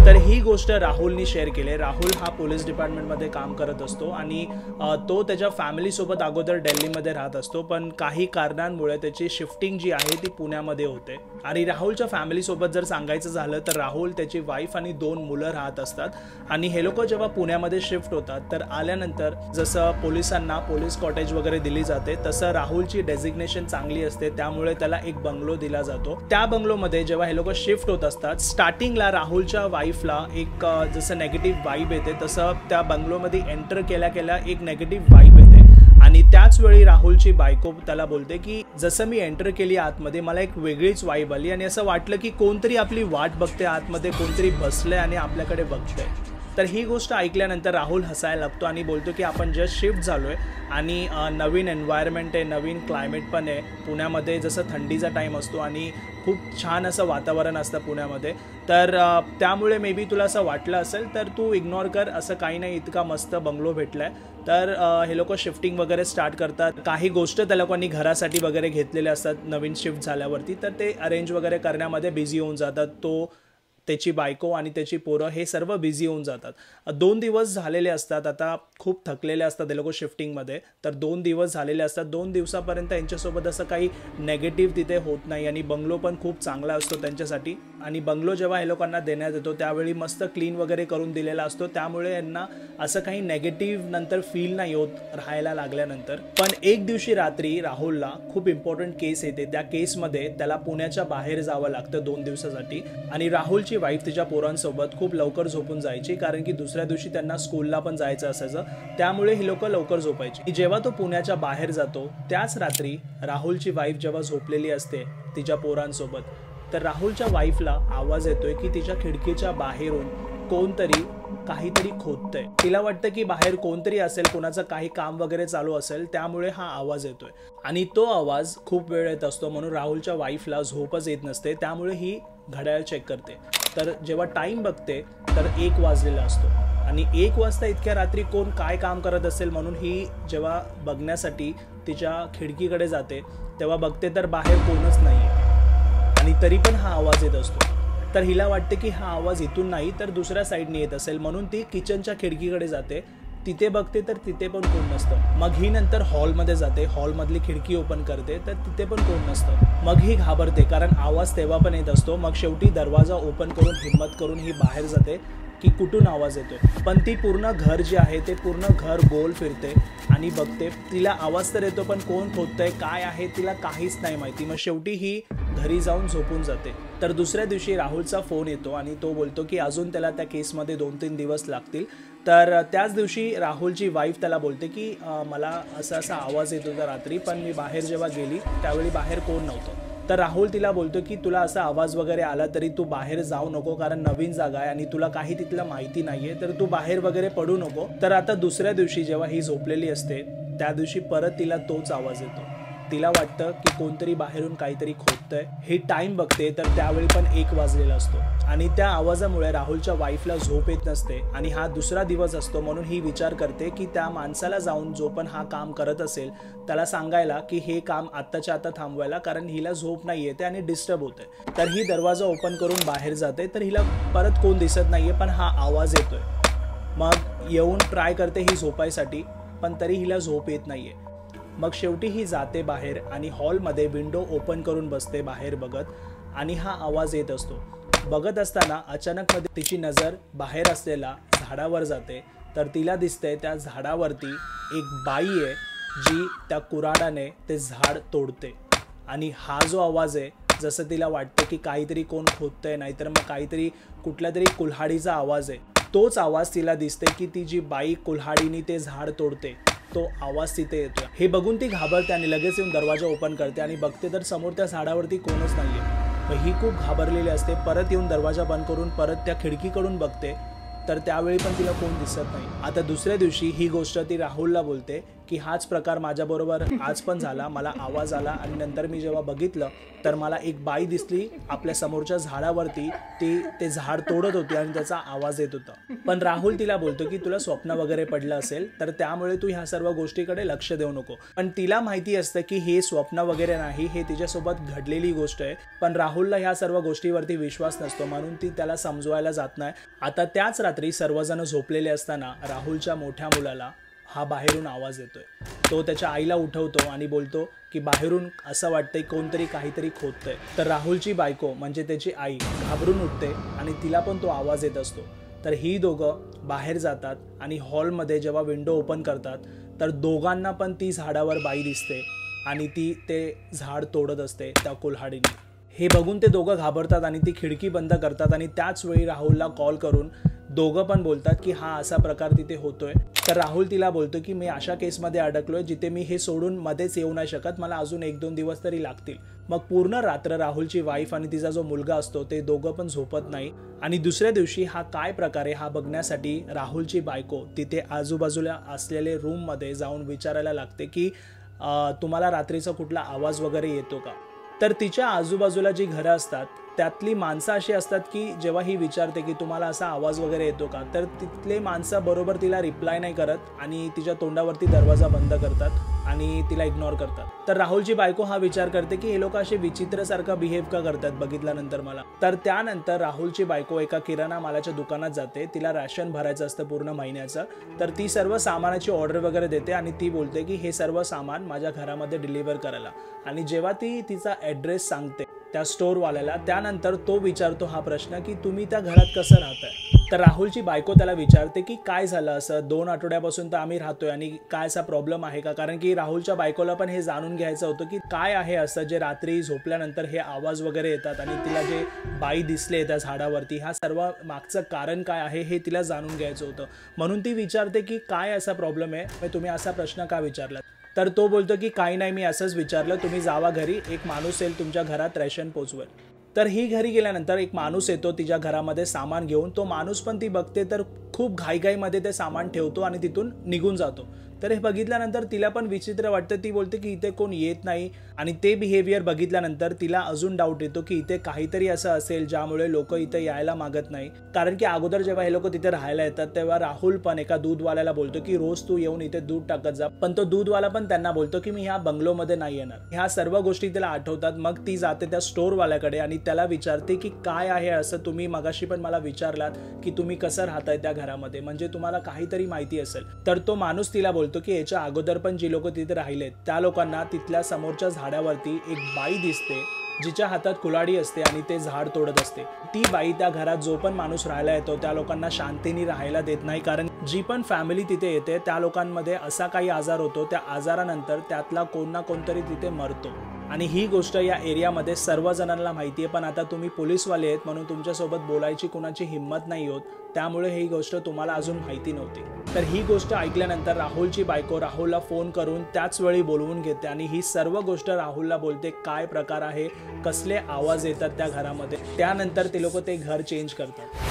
तर ही गोष्ट राहुलनी शेअर केली। राहुल हा पोलीस डिपार्टमेंटमध्ये काम करत असतो आणि तो त्याच्या फॅमिलीसोबत अगोदर दिल्लीमध्ये राहत असतो, पण काही कारणांमुळे त्याची शिफ्टिंग जी आहे ती पुण्यामध्ये होते। आणि राहुलच्या फॅमिलीसोबत जर सांगायचं झालं तर राहुल, त्याची वाईफ आणि 2 मुलं राहत असतात। आणि हे लोक जेव्हा पुण्यामध्ये शिफ्ट होतात तर आल्यानंतर जसं पोलिसांना पोलीस कॉटेज वगैरे दिली जाते तसं राहुलची डेझिग्नेशन चांगली असते, त्यामुळे त्याला एक बंगलो दिला जातो। त्या बंगलोमध्ये जेव्हा हे लोक शिफ्ट होत असतात, स्टार्टिंगला राहुलच्या वाईफला एक जसं नेगेटिव्ह वाईब येते तसं त्या बंगलोमध्ये एंटर केल्या केल्या एक नेगेटिव्ह वाईब येते। आणि त्याच वेळी राहुलची बायको त्याला बोलते की जसं मी एंटर केली आतमध्ये मला एक वेगळीच वाईब आली आणि असं वाटलं की कोणतरी आपली वाट बघते, आतमध्ये कोणतरी बसलंय आणि आपल्याकडे बघतंय। तर ही गोष्ट ऐकल्यानंतर राहुल हसायला लागतो आणि बोलतो की आपण जस्ट शिफ्ट झालोय आणि नवीन एन्व्हायरमेंट आहे, नवीन क्लायमेट पण आहे। पुण्यामध्ये जसं थंडीचा टाईम असतो आणि खूप छान असं वातावरण असतं पुण्यामध्ये, तर त्यामुळे मे बी तुला असं वाटलं असेल तर तू इग्नोर कर, असं काही नाही, इतका मस्त बंगलो भेटलाय। तर हे लोक शिफ्टिंग वगैरे स्टार्ट करतात। काही गोष्ट त्या लोकांनी घरासाठी वगैरे घेतलेले असतात नवीन शिफ्ट झाल्यावरती, तर ते अरेंज वगैरे करण्यामध्ये बिझी होऊन जातात। तो, त्याची बायको आणि त्याची पोरं हे सर्व बिझी होऊन जातात। 2 दिवस झालेले असतात, आता खूप थकलेले असतात हे लोक शिफ्टिंगमध्ये, तर 2 दिवस झालेले असतात। 2 दिवसापर्यंत यांच्यासोबत असं काही नेगेटिव्ह तिथे होत नाही आणि बंगलो पण खूप चांगला असतो त्यांच्यासाठी। आणि बंगलो जेव्हा हे लोकांना देण्यात येतो त्यावेळी मस्त क्लीन वगैरे करून दिलेला असतो, त्यामुळे यांना असं काही नेगेटिव्ह नंतर फील नाही होत राहायला लागल्यानंतर। पण एक दिवशी रात्री राहुलला खूप इम्पॉर्टंट केस येते, त्या केसमध्ये त्याला पुण्याच्या बाहेर जावं लागतं 2 दिवसासाठी। आणि राहुलची वाईफ तिच्या पोरांसोबत खूप लवकर झोपून जायची, कारण की दुसऱ्या दिवशी त्यांना स्कूलला पण जायचं असायचं, त्यामुळे ही लोक लवकर झोपायची। जेव्हा तो पुण्याच्या बाहेर जातो त्याच रात्री राहुलची वाईफ जेव्हा झोपलेली असते तिच्या पोरांसोबत, तर राहुलच्या वाईफला आवाज येतोय की तिच्या खिडकीच्या बाहेरून कोणतरी काहीतरी खोदतंय। तिला वाटतं की बाहेर कोणतरी असेल, कोणाचं काही काम वगैरे चालू असेल, त्यामुळे हा आवाज येतोय। आणि तो आवाज खूप वेळ येत असतो, म्हणून राहुलच्या वाईफला झोपच येत नसते, त्यामुळे ही घड्याळ चेक करते। तर जेव्हा टाइम बघते तर 1 वाजलेला असतो आणि 1 वाजता इतक्या रात्री कोण काय काम करत असेल म्हणून ही जेव्हा बघण्यासाठी तिच्या खिडकीकडे जाते तेव्हा बघते तर बाहेर कोणच नाहीये आणि तरी पण हा आवाज येत असतो। तर हिला वाटते की हा आवाज इथून नाही तर दुसऱ्या साईडने येत असेल, म्हणून ती किचनच्या खिडकीकडे जाते। तिथे बघते तर तिथे पण कोण नसतं। मग ही नंतर हॉलमध्ये जाते, हॉलमधली खिडकी ओपन करते तर तिथे पण कोण नसतं। मग ही घाबरते, कारण आवाज तेव्हा पण येत असतो। मग शेवटी दरवाजा ओपन करून हिम्मत करून ही बाहेर जाते की कुठून आवाज येतोय, पण ती पूर्ण घर जे आहे ते पूर्ण घर गोल फिरते आणि बघते, तिला आवाज तर येतो पण कोण खोदतंय काय आहे तिला काहीच नाही माहिती। मग शेवटी ही घरी जाऊन झोपून जाते। तर दुसऱ्या दिवशी राहुलचा फोन येतो आणि तो बोलतो की अजून त्याला त्या केसमध्ये 2-3 दिवस लागतील। तर त्याच दिवशी राहुलची वाईफ त्याला बोलते की मला असा आवाज येत होता रात्री, पण मी बाहेर जेव्हा गेली त्यावेळी बाहेर कोण नव्हतं। तर राहुल तिला बोलतो की तुला असा आवाज वगैरे आला तरी तू बाहेर जाऊ नको, कारण नवीन जागा आहे आणि तुला काही तिथलं माहिती नाहीये, तर तू बाहेर वगैरे पडू नको। तर आता दुसऱ्या दिवशी जेव्हा ही झोपलेली असते त्या दिवशी परत तिला तोच आवाज येतो। तिला वाटतं की कोणतरी बाहेरून काहीतरी खोदतंय। ही टाइम बघते तर त्यावेळी पण 1 वाजलेला असतो आणि त्या आवाजामुळे राहुलच्या वाईफला झोप येत नसते आणि हा दुसरा दिवस असतो, म्हणून ही विचार करते की त्या माणसाला जाऊन जो पण हा काम करत असेल त्याला सांगायला की हे काम आत्ताच्या आता थांबवायला, कारण हिला झोप नाही येते आणि डिस्टर्ब होते। तर ही दरवाजा ओपन करून बाहेर जाते तर हिला परत कोण दिसत नाहीये, पण हा आवाज येतोय। मग येऊन ट्राय करते ही झोपायसाठी, पण तरी हिला झोप येत नाहीये। मग शेवटी ही जाते बाहेर आणि हॉलमध्ये विंडो ओपन करून बसते बाहेर बघत आणि हा आवाज येत असतो। बघत असताना अचानक मध्ये तिची नजर बाहेर असलेल्या झाडावर जाते, तर तिला दिसते त्या झाडावरती एक बाई आहे जी त्या कुऱ्हाडाने ते झाड तोडते। आणि हा जो आवाज आहे, जसं तिला वाटतं की काहीतरी कोण खोदतंय, नाहीतर मग काहीतरी कुठल्या तरी कुल्हाडीचा आवाज आहे, तोच आवाज तिला दिसते की ती जी बाई कुल्हाडीने ते झाड तोडते तो आवाज तिथे येतो। हे बघून ती घाबरते आणि लगेच येऊन दरवाजा ओपन करते आणि बघते तर समोर त्या झाडावरती कोणच नाहीये। मग ही खूप घाबरलेली असते, परत येऊन दरवाजा बंद करून परत त्या खिडकीकडून बघते तर त्यावेळी पण तिला कोण दिसत नाही। आता दुसऱ्या दिवशी ही गोष्ट ती राहुलला बोलते की हाच प्रकार माझ्याबरोबर आज पण झाला, मला आवाज आला आणि नंतर मी जेव्हा बघितलं तर मला एक बाई दिसली आपल्या समोरच्या झाडावरती, ती ते झाड तोडत होती आणि त्याचा आवाज येत होता। पण राहुल तिला बोलतो की तुला स्वप्न वगैरे पडलं असेल तर त्यामुळे तू ह्या सर्व गोष्टीकडे लक्ष देऊ नको। पण तिला माहिती असतं की हे स्वप्न वगैरे नाही, हे तिच्यासोबत घडलेली गोष्ट आहे। पण राहुलला ह्या सर्व गोष्टीवरती विश्वास नसतो म्हणून ती त्याला समजवायला जात नाही। आता त्याच रात्री सर्वजण झोपलेले असताना राहुलच्या मोठ्या मुलाला हा बाहेरून आवाज येतोय। तो त्याच्या आईला उठवतो आणि बोलतो की बाहेरून असं वाटतंय कोणतरी काहीतरी खोदतंय। तर राहुलची बायको म्हणजे त्याची आई घाबरून उठते आणि तिला पण तो आवाज येत असतो। तर ही दोघं बाहेर जातात आणि हॉलमध्ये जेव्हा विंडो ओपन करतात तर दोघांना पण ती झाडावर बाई दिसते आणि ती ते झाड तोडत असते त्या कुल्हाडीने। हे बघून ते दोघं घाबरतात आणि ती खिडकी बंद करतात आणि त्याच वेळी राहुलला कॉल करून दोघं पण बोलतात की हा असा प्रकार तिथे होतोय। तर राहुल तिला बोलतो की मी अशा केसमध्ये अडकलोय जिथे मी हे सोडून मध्येच येऊ नाही शकत, मला अजून 1-2 दिवस तरी लागतील। मग पूर्ण रात्र राहुलची वाईफ आणि तिचा जो मुलगा असतो ते दोघं पण झोपत नाही आणि दुसऱ्या दिवशी हा काय प्रकार आहे हा बघण्यासाठी राहुलची बायको तिथे आजूबाजूला असलेले रूममध्ये जाऊन विचारायला लागते की तुम्हाला रात्रीचा कुठला आवाज वगैरे येतो का। तर तिच्या आजूबाजूला जी घरं असतात त्यातली माणसं अशी असतात की जेव्हा ही विचारते की तुम्हाला असा आवाज वगैरे येतो का तर तिथले माणसं बरोबर तिला रिप्लाय नाही करत आणि तिच्या तोंडावरती दरवाजा बंद करतात आणि तिला इग्नोर करतात। तर राहुलची बायको हा विचार करते की हे लोक असे विचित्रसारखं बिहेव का करतात बघितल्यानंतर मला। तर त्यानंतर राहुलची बायको एका किराणा मालाच्या दुकानात जाते, तिला राशन भरायचं असतं पूर्ण महिन्याचं। तर ती सर्व सामानाची ऑर्डर वगैरे देते आणि ती बोलते की हे सर्व सामान माझ्या घरामध्ये डिलिव्हर करायला। आणि जेव्हा ती तिचा ॲड्रेस सांगते त्या स्टोरवाल्याला त्यानंतर तो विचारतो हा प्रश्न की तुम्ही त्या घरात कसं राहताय। तर राहुलची बायको त्याला विचारते की काय झालं असं, 2 आठवड्यापासून तर आम्ही राहतोय आणि काय असा प्रॉब्लेम आहे का। कारण की राहुलच्या बायकोला पण हे जाणून घ्यायचं होतं की काय आहे असं जे रात्री झोपल्यानंतर हे आवाज वगैरे येतात आणि तिला जे बाई दिसले त्या झाडावरती ह्या सर्व मागचं कारण काय आहे हे तिला जाणून घ्यायचं होतं। म्हणून ती विचारते की काय असा प्रॉब्लेम आहे, तुम्ही असा प्रश्न का विचारला। तर तो बोलतो की काही नाही, मी असंच विचारलं, तुम्ही जावा घरी, एक माणूस येईल तुमच्या घरात रेशन पोचवेल। तर ही घरी गेल्यानंतर एक माणूस येतो तिच्या घरामध्ये सामान घेऊन, तो माणूस पण ती बघते तर खूप घाईघाईमध्ये ते सामान ठेवतो आणि तिथून निघून जातो। तर हे बघितल्यानंतर तिला पण विचित्र वाटतं, ती बोलते की इथे कोण येत नाही आणि ते बिहेवियर बघितल्यानंतर तिला अजून डाऊट येतो की इथे काहीतरी असं असेल ज्यामुळे लोक इथे यायला मागत नाही। कारण की अगोदर जेव्हा हे लोक तिथे राहायला येतात तेव्हा राहुल पण एका दूधवाल्याला बोलतो की रोज तू येऊन इथे दूध टाकत जा, पण तो दूधवाला पण त्यांना बोलतो की मी ह्या बंगलोमध्ये नाही येणार। ह्या सर्व गोष्टी तिला आठवतात। मग ती जाते त्या स्टोरवाल्याकडे आणि त्याला विचारते की काय आहे असं, तुम्ही मगाशी पण मला विचारलात की तुम्ही कसं राहताय त्या घरामध्ये, म्हणजे तुम्हाला काहीतरी माहिती असेल। तर तो माणूस तिला बोलतो की याच्या अगोदर पण जी लोक तिथे राहिलेत त्या लोकांना तिथल्या समोरच्या झाडावरती एक बाई दिसते जिच्या हातात कुल्हाडी असते आणि ते झाड तोडत असते। ती बाई त्या घरात जो पण माणूस राहायला येतो त्या लोकांना शांतीने राहायला देत नाही, कारण जी पण फॅमिली तिथे येते त्या लोकांमध्ये असा काही आजार होतो, त्या आजारानंतर त्यातला कोण ना कोणतरी तिथे मरतो। आणि ही गोष्ट या एरियामध्ये सर्व जणांना माहिती आहे, पण आता तुम्ही पोलीसवाले आहेत म्हणून तुमच्यासोबत बोलायची कोणाची हिंमत नाही होत, त्यामुळे ही गोष्ट तुम्हाला अजून माहिती नव्हती। तर ही गोष्ट ऐकल्यानंतर राहुलची बायको राहुलला फोन करून त्याच वेळी बोलवून घेते आणि ही सर्व गोष्ट राहुलला बोलते काय प्रकार आहे, कसले आवाज येतात त्या घरामध्ये। त्यानंतर ते लोक ते घर चेंज करतात।